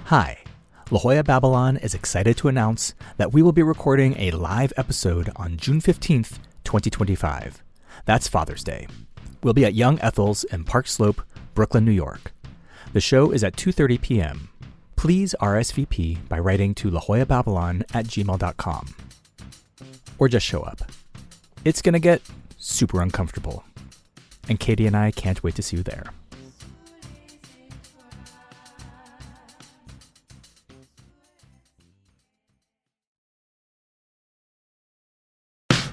Hi, La Jolla Babylon is excited to announce that we will be recording a live episode on June 15th, 2025. That's Father's Day. We'll be at Young Ethel's in Park Slope, Brooklyn, New York. The show is at 2:30 p.m. Please RSVP by writing to lajollababylon@gmail.com. Or just show up. It's going to get super uncomfortable. And Katie and I can't wait to see you there.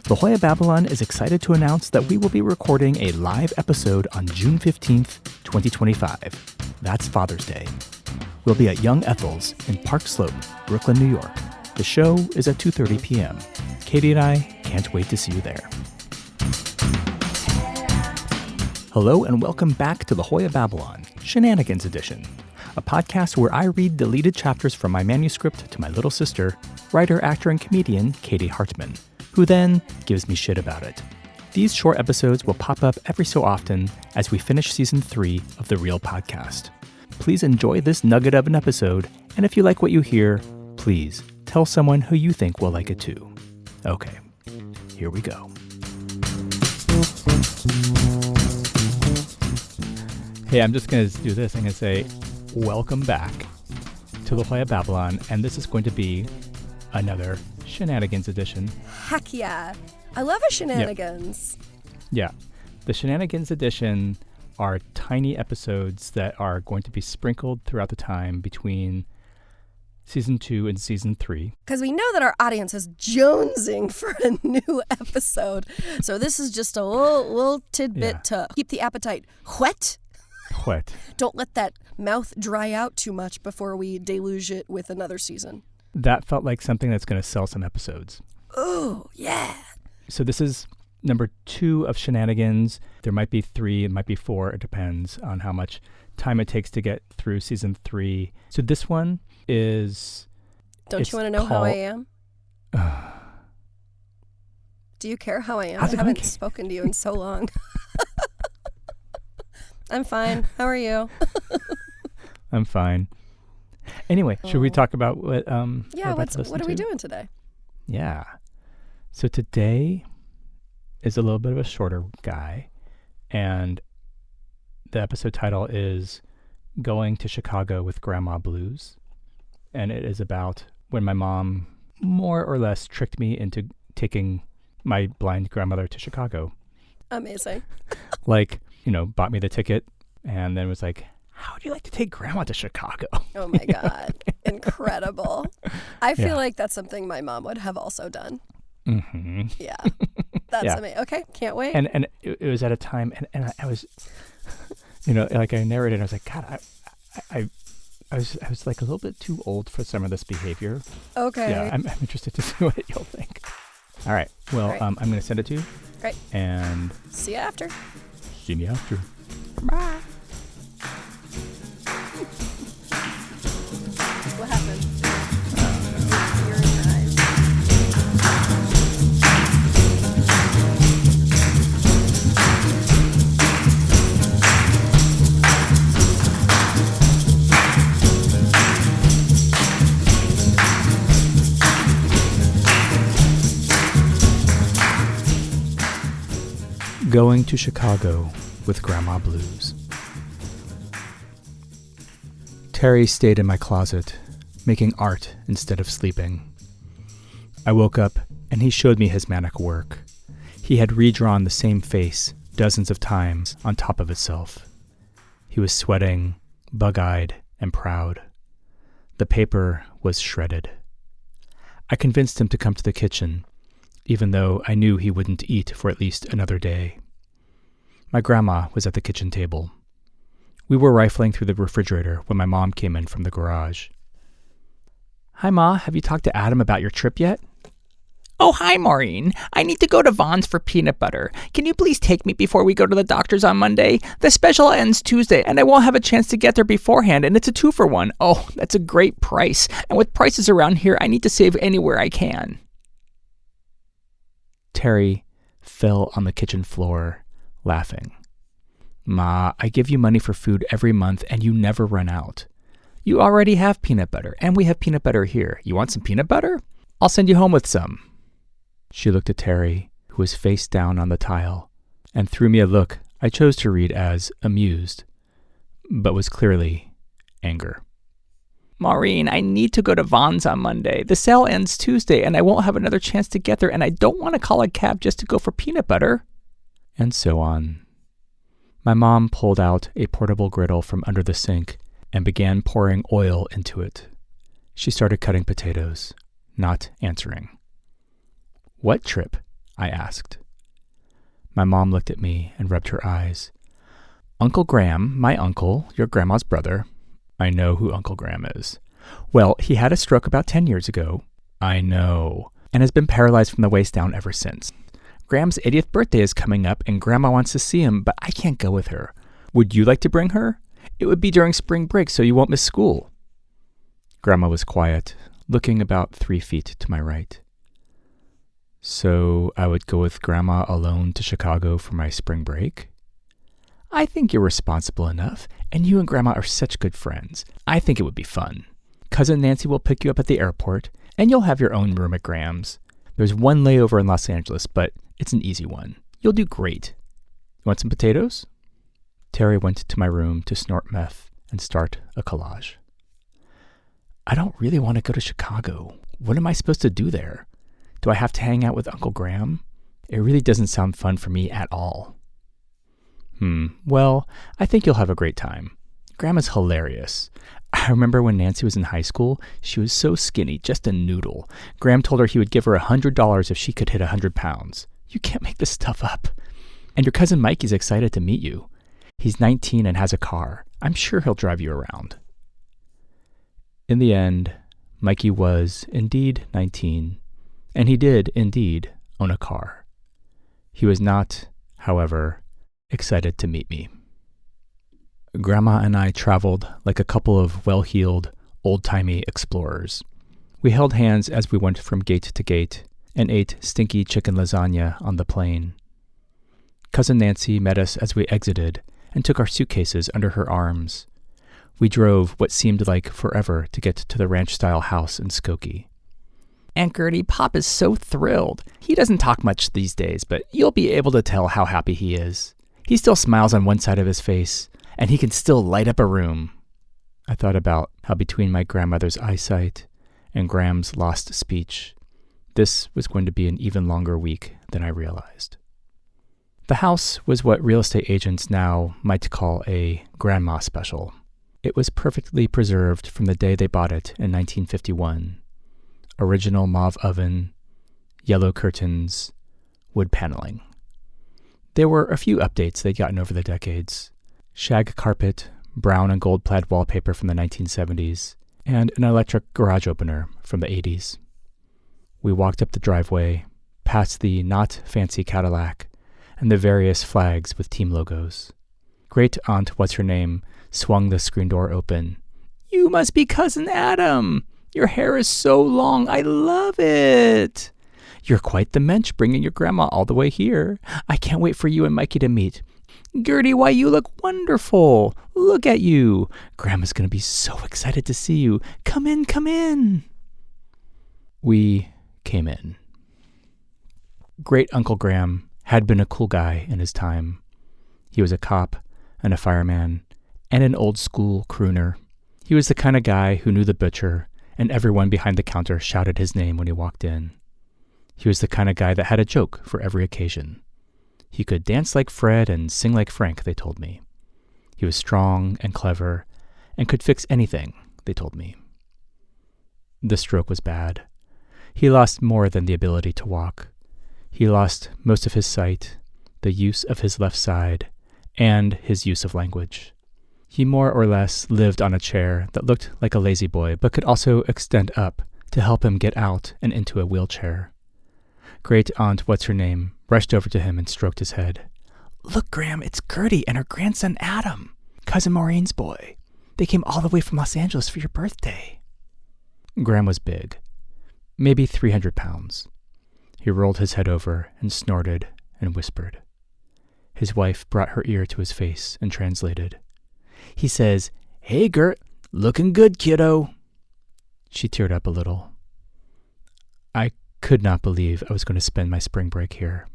La Jolla Babylon is excited to announce that we will be recording a live episode on June 15th, 2025. That's Father's Day. We'll be at Young Ethel's in Park Slope, Brooklyn, New York. The show is at 2:30 p.m. Katie and I can't wait to see you there. Hello and welcome back to La Jolla Babylon, Shenanigans Edition, a podcast where I read deleted chapters from my manuscript to my little sister, writer, actor, and comedian Katie Hartman, who then gives me shit about it. These short episodes will pop up every so often as we finish season 3 of The Real Podcast. Please enjoy this nugget of an episode, and if you like what you hear, please tell someone who you think will like it too. Okay, here we go. Hey, I'm just going to do this. I'm going to say, welcome back to La Jolla Babylon, and this is going to be another Shenanigans Edition. Heck yeah. I love a shenanigans. Yeah. The Shenanigans Edition are tiny episodes that are going to be sprinkled throughout the time between season 2 and season 3. Because we know that our audience is jonesing for a new episode. So this is just a little tidbit to keep the appetite whet. Don't let that mouth dry out too much before we deluge it with another season. That felt like something that's going to sell some episodes. Oh, yeah. So this is number 2 of Shenanigans. There might be 3, it might be 4. It depends on how much time it takes to get through season 3. So this one is... Don't you want to know how I am? Do you care how I am? I haven't spoken to you in so long. I'm fine. How are you? I'm fine. Anyway, should we talk about what what are we doing today? Yeah. So today is a little bit of a shorter guy, and the episode title is Going to Chicago with Grandma Blues. And it is about when my mom more or less tricked me into taking my blind grandmother to Chicago. Amazing. Bought me the ticket and then was like, how would you like to take grandma to Chicago? Oh my God. Incredible. I feel like that's something my mom would have also done. Mm-hmm. Yeah. That's amazing. Okay. Can't wait. And it was at a time, and I was, I narrated, and I was like, God, I was like a little bit too old for some of this behavior. Okay. Yeah, I'm interested to see what you'll think. All right. Well, Great. I'm going to send it to you. Great. And see you after. See me after. Bye. What happened? You're in your eyes. Going to Chicago with Grandma Blues. Terry stayed in my closet, making art instead of sleeping. I woke up, and he showed me his manic work. He had redrawn the same face dozens of times on top of itself. He was sweating, bug-eyed, and proud. The paper was shredded. I convinced him to come to the kitchen, even though I knew he wouldn't eat for at least another day. My grandma was at the kitchen table. We were rifling through the refrigerator when my mom came in from the garage. Hi, Ma. Have you talked to Adam about your trip yet? Oh, hi, Maureen. I need to go to Vaughn's for peanut butter. Can you please take me before we go to the doctor's on Monday? The special ends Tuesday, and I won't have a chance to get there beforehand, and it's a 2-for-1. Oh, that's a great price. And with prices around here, I need to save anywhere I can. Terry fell on the kitchen floor, laughing. Ma, I give you money for food every month, and you never run out. You already have peanut butter, and we have peanut butter here. You want some peanut butter? I'll send you home with some. She looked at Terry, who was face down on the tile, and threw me a look I chose to read as amused, but was clearly anger. Maureen, I need to go to Vons on Monday. The sale ends Tuesday, and I won't have another chance to get there, and I don't want to call a cab just to go for peanut butter. And so on. My mom pulled out a portable griddle from under the sink and began pouring oil into it. She started cutting potatoes, not answering. What trip? I asked. My mom looked at me and rubbed her eyes. Uncle Graham, my uncle, your grandma's brother. I know who Uncle Graham is. Well, he had a stroke about 10 years ago. I know. And has been paralyzed from the waist down ever since. Graham's 80th birthday is coming up and Grandma wants to see him, but I can't go with her. Would you like to bring her? It would be during spring break, so you won't miss school. Grandma was quiet, looking about 3 feet to my right. So I would go with Grandma alone to Chicago for my spring break? I think you're responsible enough, and you and Grandma are such good friends. I think it would be fun. Cousin Nancy will pick you up at the airport, and you'll have your own room at Graham's. There's one layover in Los Angeles, but it's an easy one. You'll do great. You want some potatoes? Terry went to my room to snort meth and start a collage. I don't really want to go to Chicago. What am I supposed to do there? Do I have to hang out with Uncle Graham? It really doesn't sound fun for me at all. Well, I think you'll have a great time. Grandma's hilarious. I remember when Nancy was in high school, she was so skinny, just a noodle. Graham told her he would give her $100 if she could hit 100 pounds. You can't make this stuff up. And your cousin Mikey's excited to meet you. He's 19 and has a car. I'm sure he'll drive you around. In the end, Mikey was indeed 19, and he did indeed own a car. He was not, however, excited to meet me. Grandma and I traveled like a couple of well-heeled, old-timey explorers. We held hands as we went from gate to gate and ate stinky chicken lasagna on the plane. Cousin Nancy met us as we exited and took our suitcases under her arms. We drove what seemed like forever to get to the ranch-style house in Skokie. Aunt Gertie, Pop is so thrilled. He doesn't talk much these days, but you'll be able to tell how happy he is. He still smiles on one side of his face, and he can still light up a room. I thought about how between my grandmother's eyesight and Graham's lost speech, this was going to be an even longer week than I realized. The house was what real estate agents now might call a grandma special. It was perfectly preserved from the day they bought it in 1951. Original mauve oven, yellow curtains, wood paneling. There were a few updates they'd gotten over the decades. Shag carpet, brown and gold plaid wallpaper from the 1970s, and an electric garage opener from the 80s. We walked up the driveway, past the not fancy Cadillac, and the various flags with team logos. Great Aunt What's-Her-Name swung the screen door open. You must be Cousin Adam! Your hair is so long, I love it! You're quite the mensch bringing your grandma all the way here. I can't wait for you and Mikey to meet. Gertie, why, you look wonderful. Look at you. Grandma's going to be so excited to see you. Come in, come in. We came in. Great Uncle Graham had been a cool guy in his time. He was a cop and a fireman and an old-school crooner. He was the kind of guy who knew the butcher, and everyone behind the counter shouted his name when he walked in. He was the kind of guy that had a joke for every occasion. He could dance like Fred and sing like Frank, they told me. He was strong and clever and could fix anything, they told me. The stroke was bad. He lost more than the ability to walk. He lost most of his sight, the use of his left side, and his use of language. He more or less lived on a chair that looked like a lazy boy, but could also extend up to help him get out and into a wheelchair. Great Aunt What's-Her-Name rushed over to him and stroked his head. Look, Graham, it's Gertie and her grandson Adam, Cousin Maureen's boy. They came all the way from Los Angeles for your birthday. Graham was big, maybe 300 pounds. He rolled his head over and snorted and whispered. His wife brought her ear to his face and translated. He says, Hey, Gert, "Looking good, kiddo." She teared up a little. I could not believe I was going to spend my spring break here.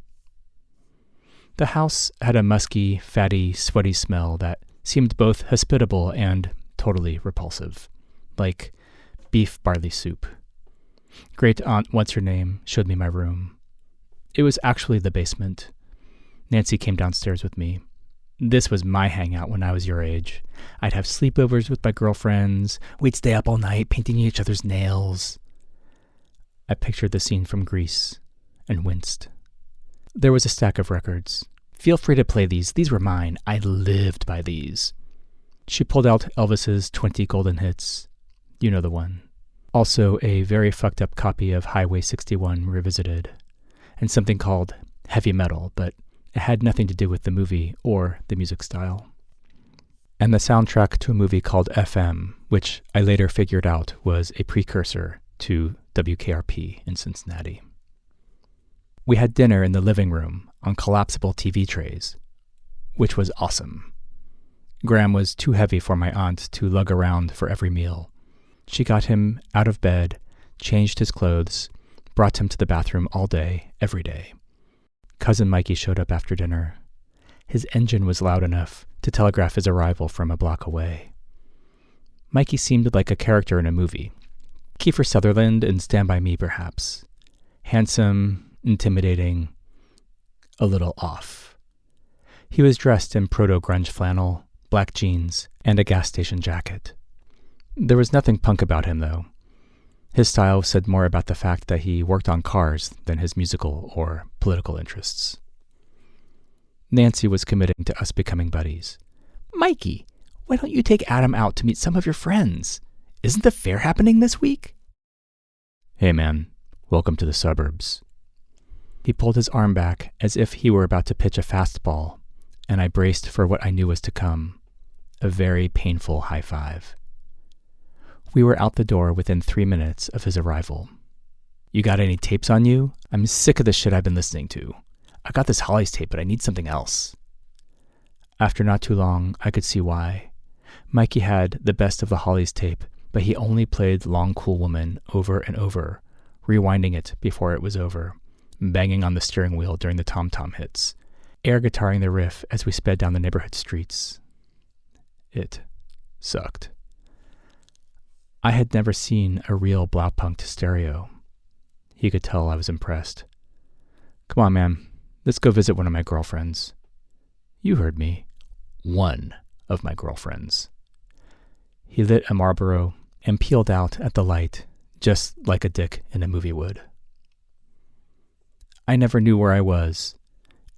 The house had a musky, fatty, sweaty smell that seemed both hospitable and totally repulsive, like beef barley soup. Great Aunt What's-Her-Name showed me my room. It was actually the basement. Nancy came downstairs with me. This was my hangout when I was your age. I'd have sleepovers with my girlfriends. We'd stay up all night painting each other's nails. I pictured the scene from Grease and winced. There was a stack of records. "Feel free to play these. These were mine. I lived by these." She pulled out Elvis's 20 golden hits. You know the one. Also a very fucked up copy of Highway 61 Revisited, and something called Heavy Metal, but it had nothing to do with the movie or the music style. And the soundtrack to a movie called FM, which I later figured out was a precursor to WKRP in Cincinnati. We had dinner in the living room on collapsible TV trays, which was awesome. Graham was too heavy for my aunt to lug around for every meal. She got him out of bed, changed his clothes, brought him to the bathroom all day, every day. Cousin Mikey showed up after dinner. His engine was loud enough to telegraph his arrival from a block away. Mikey seemed like a character in a movie. Kiefer Sutherland in Stand By Me, perhaps. Handsome, intimidating, a little off. He was dressed in proto-grunge flannel, black jeans, and a gas station jacket. There was nothing punk about him, though. His style said more about the fact that he worked on cars than his musical or political interests. Nancy was committing to us becoming buddies. "Mikey, why don't you take Adam out to meet some of your friends? Isn't the fair happening this week?" "Hey man, welcome to the suburbs." He pulled his arm back as if he were about to pitch a fastball, and I braced for what I knew was to come, a very painful high five. We were out the door within 3 minutes of his arrival. "You got any tapes on you? I'm sick of the shit I've been listening to. I got this Hollies tape, but I need something else." After not too long, I could see why. Mikey had the best of the Hollies tape, but he only played Long Cool Woman over and over, rewinding it before it was over, banging on the steering wheel during the tom-tom hits, air guitaring the riff as we sped down the neighborhood streets. It sucked. I had never seen a real Blaupunkt stereo. He could tell I was impressed. "Come on, man. Let's go visit one of my girlfriends." "You heard me. One of my girlfriends." He lit a Marlboro and peeled out at the light, just like a dick in a movie would. I never knew where I was,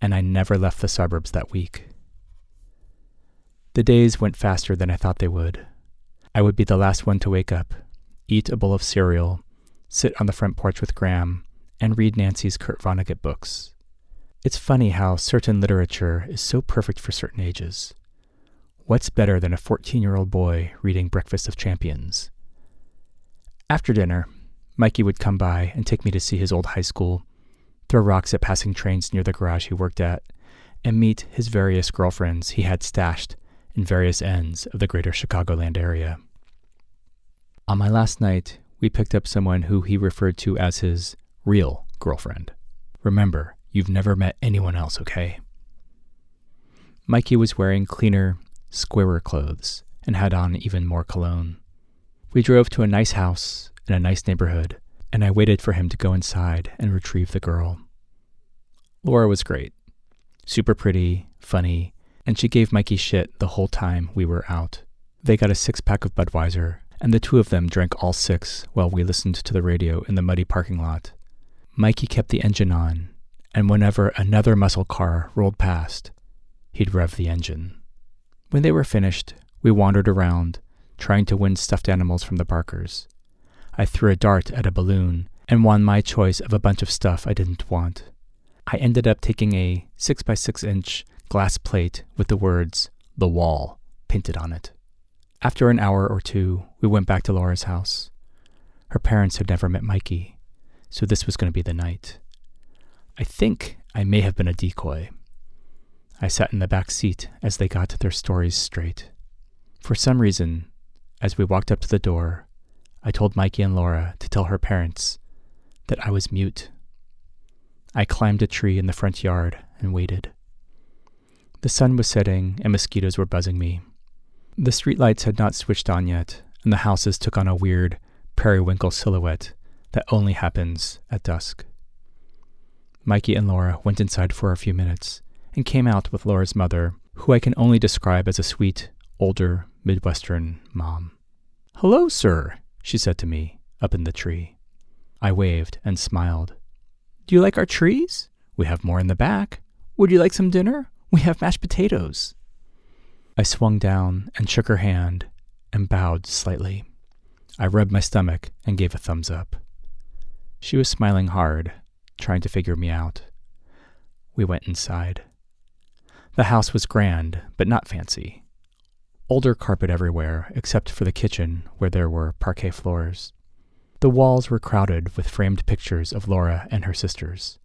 and I never left the suburbs that week. The days went faster than I thought they would. I would be the last one to wake up, eat a bowl of cereal, sit on the front porch with Graham, and read Nancy's Kurt Vonnegut books. It's funny how certain literature is so perfect for certain ages. What's better than a 14-year-old boy reading Breakfast of Champions? After dinner, Mikey would come by and take me to see his old high school, throw rocks at passing trains near the garage he worked at, and meet his various girlfriends he had stashed in various ends of the greater Chicagoland area. On my last night, we picked up someone who he referred to as his real girlfriend. Remember, you've never met anyone else, okay? Mikey was wearing cleaner, squarer clothes and had on even more cologne. We drove to a nice house in a nice neighborhood, and I waited for him to go inside and retrieve the girl. Laura was great. Super pretty, funny, and she gave Mikey shit the whole time we were out. They got a 6-pack of Budweiser, and the two of them drank all 6 while we listened to the radio in the muddy parking lot. Mikey kept the engine on, and whenever another muscle car rolled past, he'd rev the engine. When they were finished, we wandered around, trying to win stuffed animals from the Barkers. I threw a dart at a balloon and won my choice of a bunch of stuff I didn't want. I ended up taking a 6x6-inch glass plate with the words, "The Wall," painted on it. After an hour or two, we went back to Laura's house. Her parents had never met Mikey, so this was going to be the night. I think I may have been a decoy. I sat in the back seat as they got their stories straight. For some reason, As we walked up to the door, I told Mikey and Laura to tell her parents that I was mute. I climbed a tree in the front yard and waited. The sun was setting and mosquitoes were buzzing me. The streetlights had not switched on yet, and the houses took on a weird periwinkle silhouette that only happens at dusk. Mikey and Laura went inside for a few minutes and came out with Laura's mother, who I can only describe as a sweet, older, Midwestern mom. "Hello, sir," she said to me, up in the tree. I waved and smiled. "Do you like our trees? We have more in the back. Would you like some dinner? We have mashed potatoes." I swung down and shook her hand and bowed slightly. I rubbed my stomach and gave a thumbs up. She was smiling hard, trying to figure me out. We went inside. The house was grand, but not fancy. Older carpet everywhere, except for the kitchen, where there were parquet floors. The walls were crowded with framed pictures of Laura and her sisters.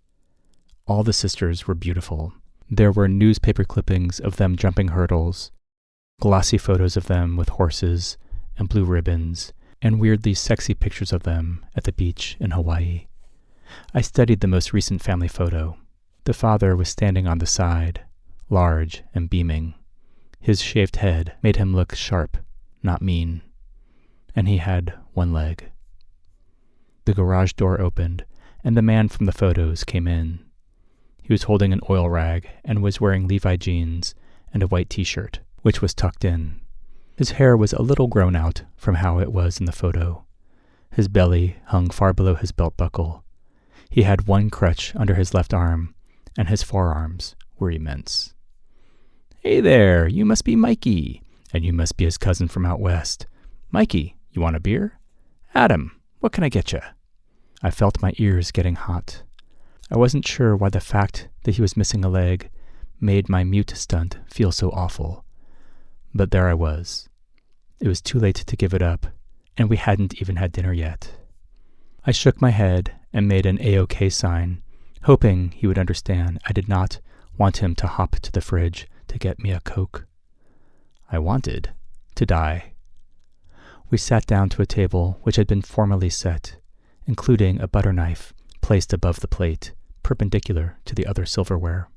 All the sisters were beautiful. There were newspaper clippings of them jumping hurdles, glossy photos of them with horses and blue ribbons, and weirdly sexy pictures of them at the beach in Hawaii. I studied the most recent family photo. The father was standing on the side, large and beaming. His shaved head made him look sharp, not mean, and he had one leg. The garage door opened, and the man from the photos came in. He was holding an oil rag and was wearing Levi jeans and a white t-shirt, which was tucked in. His hair was a little grown out from how it was in the photo. His belly hung far below his belt buckle. He had one crutch under his left arm, and his forearms were immense. "Hey there, you must be Mikey, and you must be his cousin from out west. Mikey, you want a beer? Adam, what can I get you?" I felt my ears getting hot. I wasn't sure why the fact that he was missing a leg made my mute stunt feel so awful. But there I was. It was too late to give it up, and we hadn't even had dinner yet. I shook my head and made an A-OK sign, hoping he would understand I did not want him to hop to the fridge to get me a Coke. I wanted to die. We sat down to a table which had been formally set, including a butter knife placed above the plate, perpendicular to the other silverware.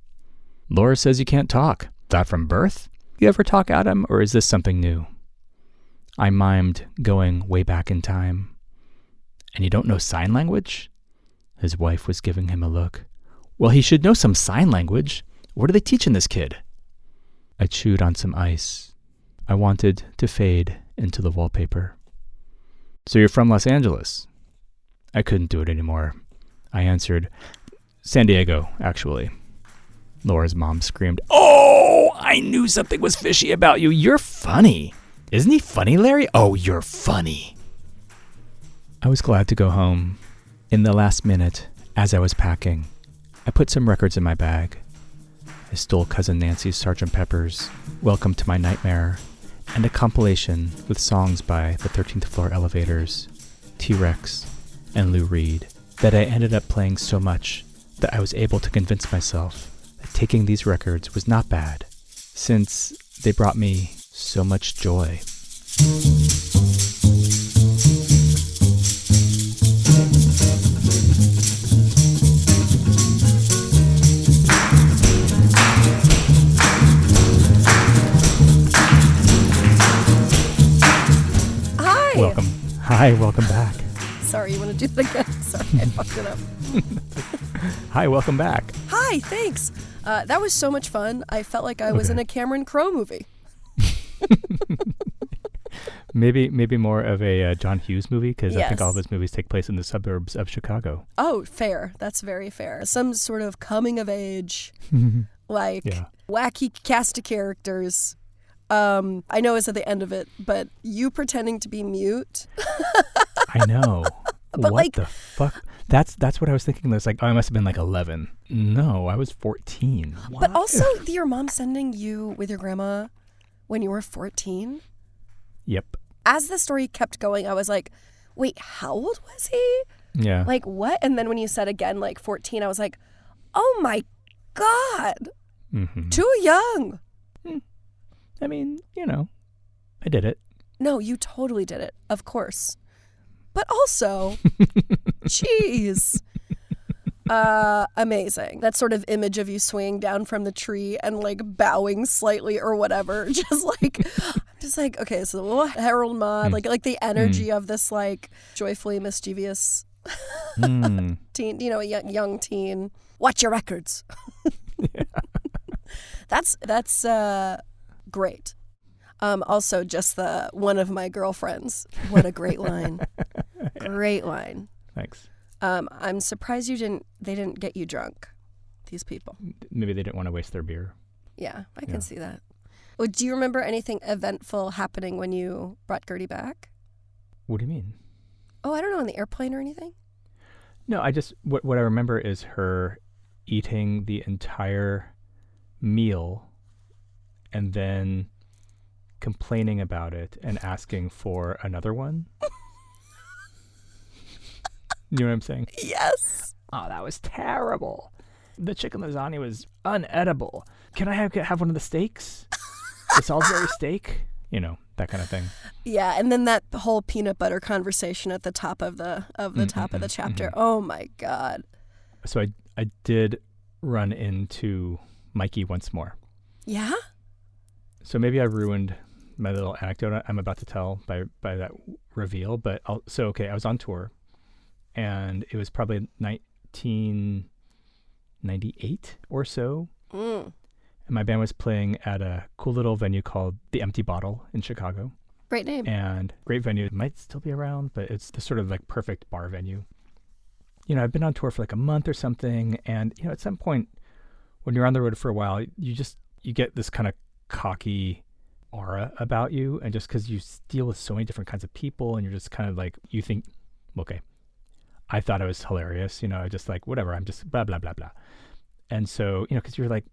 "Laura says you can't talk. That from birth? You ever talk, Adam, or is this something new?" I mimed going way back in time. "And you don't know sign language?" His wife was giving him a look. "Well, he should know some sign language. What are they teaching this kid?" I chewed on some ice. I wanted to fade into the wallpaper. "So you're from Los Angeles?" I couldn't do it anymore. I answered, "San Diego, actually." Laura's mom screamed, "Oh, I knew something was fishy about you. You're funny. Isn't he funny, Larry? Oh, you're funny." I was glad to go home. In the last minute, as I was packing, I put some records in my bag. I stole Cousin Nancy's Sgt. Pepper's Welcome to My Nightmare, and a compilation with songs by the 13th Floor Elevators, T-Rex, and Lou Reed that I ended up playing so much that I was able to convince myself that taking these records was not bad, since they brought me so much joy. Hi, welcome back. Sorry, you want to do it again? Sorry, I fucked it up. Hi, welcome back. Hi, thanks. That was so much fun. I felt like I was in a Cameron Crowe movie. Maybe more of a John Hughes movie, because I think all of his movies take place in the suburbs of Chicago. Oh, fair. That's very fair. Some sort of coming of age, wacky cast of characters. I know it's at the end of it, but you pretending to be mute. I know. But what the fuck? That's what I was thinking. It's like, I must have been like 11. No, I was 14. What? But also, your mom sending you with your grandma when you were 14? Yep. As the story kept going, I was like, wait, how old was he? Yeah. Like, what? And then when you said again, like 14, I was like, oh my God. Mm-hmm. Too young. I mean, I did it. No, you totally did it. Of course. But also, jeez. Amazing. That sort of image of you swinging down from the tree and like bowing slightly or whatever. Just like, okay, so Harold Maude, like the energy of this like joyfully mischievous teen, a young teen. Watch your records. Yeah. That's great. Also, just one of my girlfriends. What a great line. Yeah. Great line. Thanks. I'm surprised they didn't get you drunk, these people. Maybe they didn't want to waste their beer. Yeah, I can see that. Well, do you remember anything eventful happening when you brought Gertie back? What do you mean? Oh, I don't know, on the airplane or anything? No, what I remember is her eating the entire meal and then complaining about it and asking for another one. You know what I'm saying? Yes. Oh, that was terrible. The chicken lasagna was unedible. Can I have one of the steaks? The Salisbury steak? That kind of thing. Yeah, and then that whole peanut butter conversation at the top of the top of the chapter. Oh my God. So I did run into Mikey once more. Yeah? So maybe I ruined my little anecdote I'm about to tell by that reveal, but I was on tour, and it was probably 1998 or so. And my band was playing at a cool little venue called The Empty Bottle in Chicago. Great name. And great venue. It might still be around, but it's the sort of like perfect bar venue. I've been on tour for like a month or something, and at some point when you're on the road for a while, you get this kind of cocky aura about you, and just because you deal with so many different kinds of people, and you're just kind of like, you think, okay, I thought it was hilarious, I just like, whatever, I'm just blah blah blah blah. And so because you're like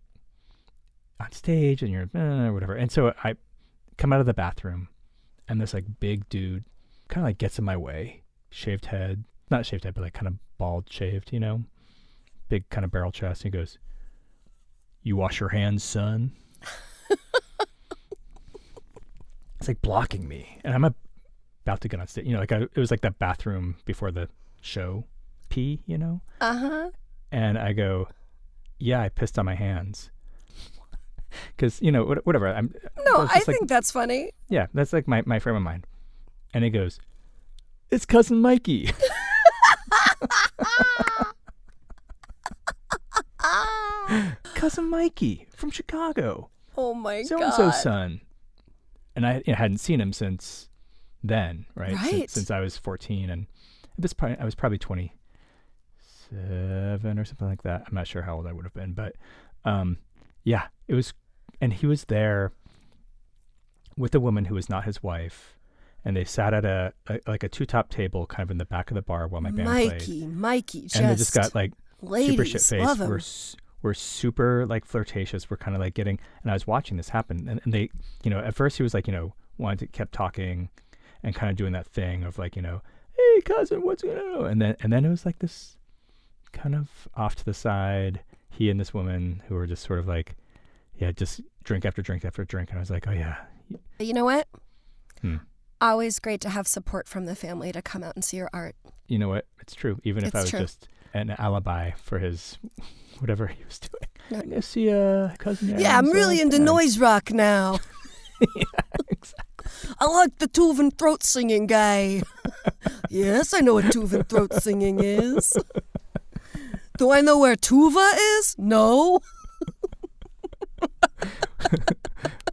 on stage and you're whatever, and so I come out of the bathroom, and this like big dude kind of like gets in my way, shaved head, not shaved head, but like kind of bald shaved, big kind of barrel chest. He goes, "You wash your hands, son." It's like blocking me, and I'm about to get on stage. It was like that bathroom before the show pee, Uh-huh. And I go, "Yeah, I pissed on my hands." Because, whatever. I think that's funny. Yeah, that's like my frame of mind. And he goes, "It's Cousin Mikey." Cousin Mikey from Chicago. Oh my God. So-and-so's son. And I hadn't seen him since then, right? Right. Since I was 14. And at this point, I was probably 27 or something like that. I'm not sure how old I would have been. But yeah, it was. And he was there with a woman who was not his wife. And they sat at a two-top table kind of in the back of the bar while my band played. Mikey, and they just got like super shit-faced. We're super like flirtatious. We're kind of like getting, and I was watching this happen. And they, at first he was like, kept talking and kind of doing that thing of like, "Hey cousin, what's going on?" And then it was like this kind of off to the side, he and this woman who were just sort of like, yeah, just drink after drink after drink. And I was like, oh yeah. You know what? Always great to have support from the family to come out and see your art. You know what? It's true. Even if I was just an alibi for his whatever he was doing. I see cousin Aaron. Yeah, I'm really into noise rock now. Yeah, exactly. I like the Tuvan throat singing guy. Yes, I know what Tuvan throat singing is. Do I know where Tuva is? No.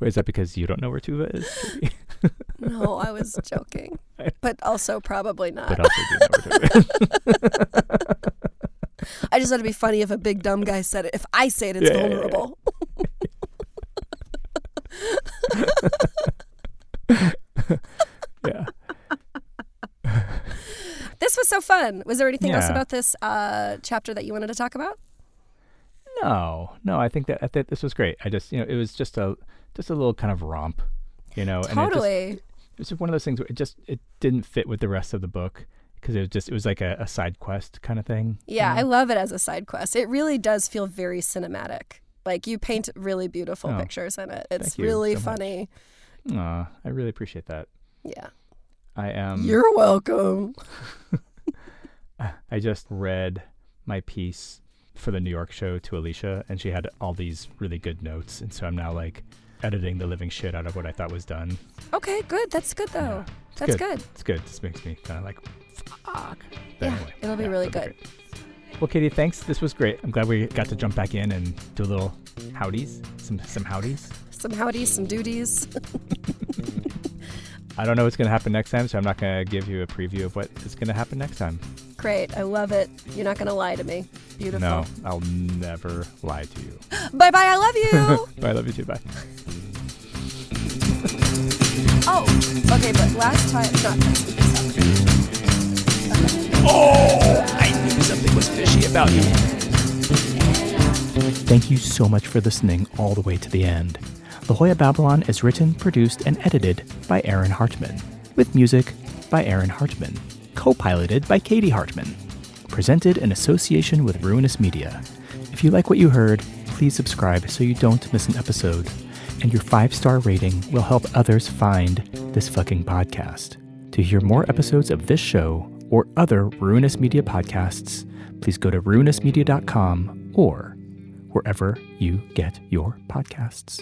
Wait, is that because you don't know where Tuva is? No, I was joking. But also probably not. But also do know where Tuva is. I just thought it'd be funny if a big dumb guy said it. If I say it, it's vulnerable. Yeah. This was so fun. Was there anything else about this chapter that you wanted to talk about? No. I think that this was great. I just, it was just a little kind of romp, Totally. And it was one of those things where it didn't fit with the rest of the book because it was like a side quest kind of thing. Yeah, I love it as a side quest. It really does feel very cinematic. Like you paint really beautiful pictures in it. It's really funny. Aw, I really appreciate that. Yeah. I am. You're welcome. I just read my piece for the New York show to Alicia, and she had all these really good notes, and so I'm now like editing the living shit out of what I thought was done. Okay, good. That's good though. Yeah, That's good. It's good. This makes me kind of like, fuck. But Yeah, anyway, it'll be really good. Well, Katie, thanks. This was great. I'm glad we got to jump back in and do a little howdies, some howdies. Some howdies, some duties. I don't know what's going to happen next time, so I'm not going to give you a preview of what is going to happen next time. Great. I love it. You're not going to lie to me. Beautiful. No, I'll never lie to you. Bye-bye. I love you. I love you too. Bye. Oh, okay, but last time, Oh, I knew something was fishy about you. Thank you so much for listening all the way to the end. La Jolla Babylon is written, produced, and edited by Aaron Hartman, with music by Aaron Hartman, co-piloted by Katie Hartman, presented in association with Ruinous Media. If you like what you heard, please subscribe so you don't miss an episode, and your 5-star rating will help others find this fucking podcast. To hear more episodes of this show or other Ruinous Media podcasts, please go to ruinousmedia.com or wherever you get your podcasts.